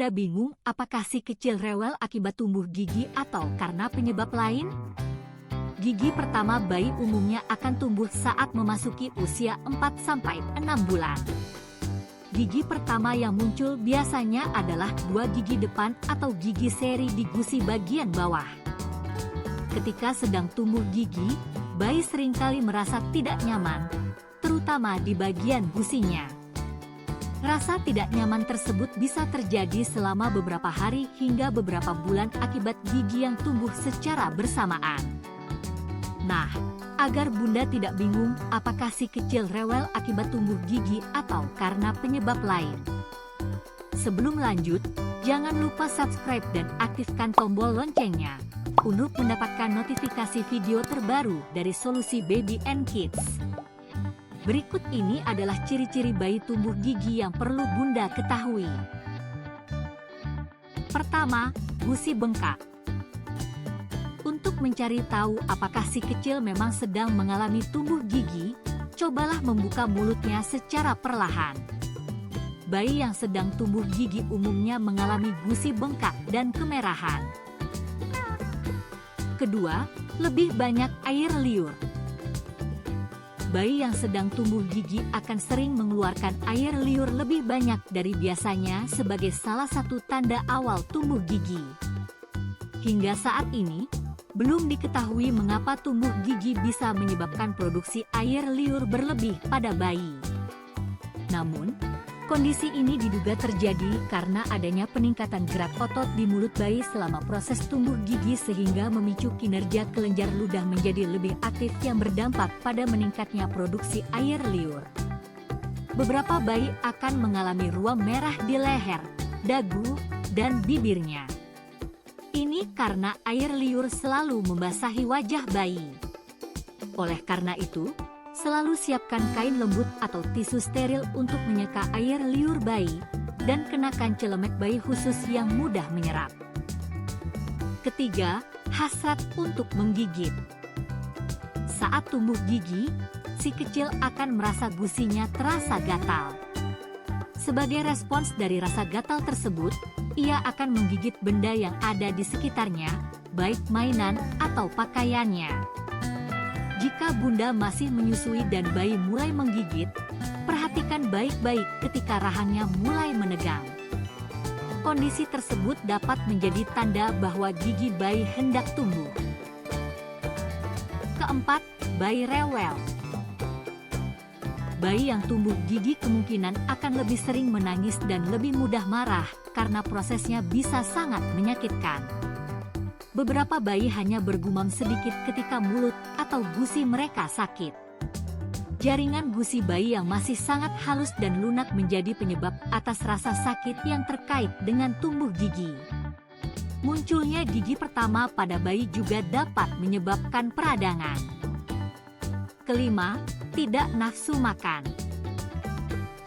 Bunda bingung apakah si kecil rewel akibat tumbuh gigi atau karena penyebab lain? Gigi pertama bayi umumnya akan tumbuh saat memasuki usia 4-6 bulan. Gigi pertama yang muncul biasanya adalah 2 gigi depan atau gigi seri di gusi bagian bawah. Ketika sedang tumbuh gigi, bayi seringkali merasa tidak nyaman, terutama di bagian gusinya. Rasa tidak nyaman tersebut bisa terjadi selama beberapa hari hingga beberapa bulan akibat gigi yang tumbuh secara bersamaan. Nah, agar Bunda tidak bingung apakah si kecil rewel akibat tumbuh gigi atau karena penyebab lain. Sebelum lanjut, jangan lupa subscribe dan aktifkan tombol loncengnya untuk mendapatkan notifikasi video terbaru dari Solusi Baby and Kids. Berikut ini adalah ciri-ciri bayi tumbuh gigi yang perlu Bunda ketahui. Pertama, gusi bengkak. Untuk mencari tahu apakah si kecil memang sedang mengalami tumbuh gigi, cobalah membuka mulutnya secara perlahan. Bayi yang sedang tumbuh gigi umumnya mengalami gusi bengkak dan kemerahan. Kedua, lebih banyak air liur. Bayi yang sedang tumbuh gigi akan sering mengeluarkan air liur lebih banyak dari biasanya sebagai salah satu tanda awal tumbuh gigi. Hingga saat ini, belum diketahui mengapa tumbuh gigi bisa menyebabkan produksi air liur berlebih pada bayi. Namun, kondisi ini diduga terjadi karena adanya peningkatan gerak otot di mulut bayi selama proses tumbuh gigi sehingga memicu kinerja kelenjar ludah menjadi lebih aktif yang berdampak pada meningkatnya produksi air liur. Beberapa bayi akan mengalami ruam merah di leher, dagu, dan bibirnya. Ini karena air liur selalu membasahi wajah bayi. Oleh karena itu, selalu siapkan kain lembut atau tisu steril untuk menyeka air liur bayi, dan kenakan celemek bayi khusus yang mudah menyerap. Ketiga, hasrat untuk menggigit. Saat tumbuh gigi, si kecil akan merasa gusinya terasa gatal. Sebagai respons dari rasa gatal tersebut, ia akan menggigit benda yang ada di sekitarnya, baik mainan atau pakaiannya. Jika Bunda masih menyusui dan bayi mulai menggigit, perhatikan baik-baik ketika rahangnya mulai menegang. Kondisi tersebut dapat menjadi tanda bahwa gigi bayi hendak tumbuh. Keempat, bayi rewel. Bayi yang tumbuh gigi kemungkinan akan lebih sering menangis dan lebih mudah marah karena prosesnya bisa sangat menyakitkan. Beberapa bayi hanya bergumam sedikit ketika mulut atau gusi mereka sakit. Jaringan gusi bayi yang masih sangat halus dan lunak menjadi penyebab atas rasa sakit yang terkait dengan tumbuh gigi. Munculnya gigi pertama pada bayi juga dapat menyebabkan peradangan. Kelima, tidak nafsu makan.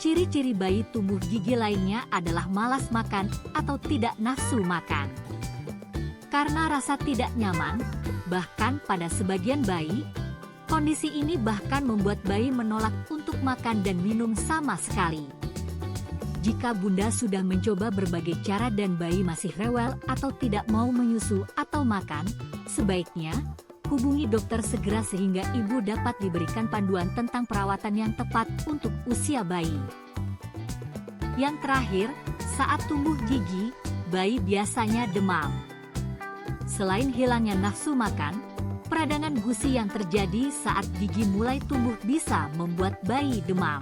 Ciri-ciri bayi tumbuh gigi lainnya adalah malas makan atau tidak nafsu makan. Karena rasa tidak nyaman, bahkan pada sebagian bayi, kondisi ini bahkan membuat bayi menolak untuk makan dan minum sama sekali. Jika Bunda sudah mencoba berbagai cara dan bayi masih rewel atau tidak mau menyusu atau makan, sebaiknya hubungi dokter segera sehingga ibu dapat diberikan panduan tentang perawatan yang tepat untuk usia bayi. Yang terakhir, saat tumbuh gigi, bayi biasanya demam. Selain hilangnya nafsu makan, peradangan gusi yang terjadi saat gigi mulai tumbuh bisa membuat bayi demam.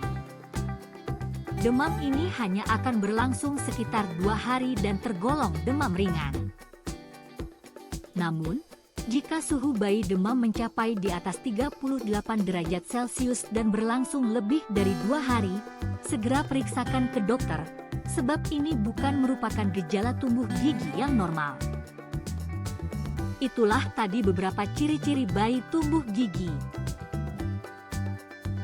Demam ini hanya akan berlangsung sekitar 2 hari dan tergolong demam ringan. Namun, jika suhu bayi demam mencapai di atas 38 derajat Celcius dan berlangsung lebih dari 2 hari, segera periksakan ke dokter, sebab ini bukan merupakan gejala tumbuh gigi yang normal. Itulah tadi beberapa ciri-ciri bayi tumbuh gigi.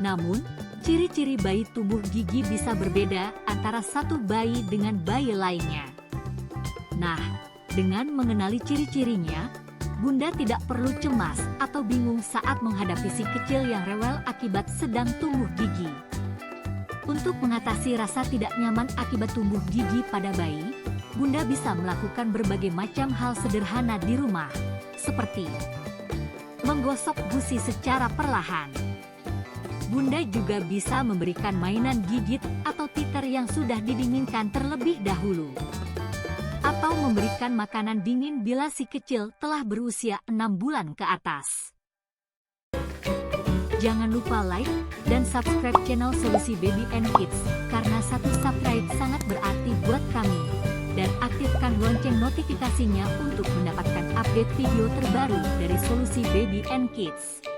Namun, ciri-ciri bayi tumbuh gigi bisa berbeda antara satu bayi dengan bayi lainnya. Nah, dengan mengenali ciri-cirinya, Bunda tidak perlu cemas atau bingung saat menghadapi si kecil yang rewel akibat sedang tumbuh gigi. Untuk mengatasi rasa tidak nyaman akibat tumbuh gigi pada bayi, Bunda bisa melakukan berbagai macam hal sederhana di rumah, seperti menggosok gusi secara perlahan. Bunda juga bisa memberikan mainan gigit atau teeter yang sudah didinginkan terlebih dahulu. Atau memberikan makanan dingin bila si kecil telah berusia 6 bulan ke atas. Jangan lupa like dan subscribe channel Solusi Baby and Kids, karena satu subscribe sangat berarti buat kami. Dan aktifkan lonceng notifikasinya untuk mendapatkan update video terbaru dari Solusi Baby and Kids.